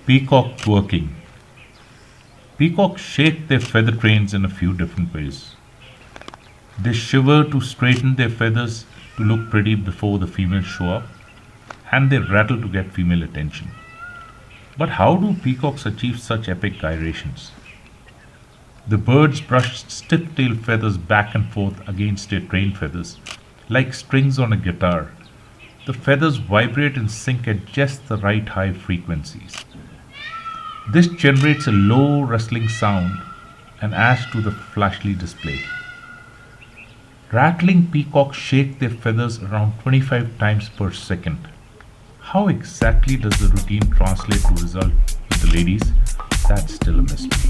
Peacock twerking. Peacocks shake their feather trains in a few different ways. They shiver to straighten their feathers to look pretty before the females show up, and they rattle to get female attention. But how do peacocks achieve such epic gyrations? The birds brush stiff tail feathers back and forth against their train feathers, like strings on a guitar. The feathers vibrate and sync at just the right high frequencies. This generates a low rustling sound and adds to the flashy display. Rattling peacocks shake their feathers around 25 times per second. How exactly does the routine translate to result with the ladies? That's still a mystery.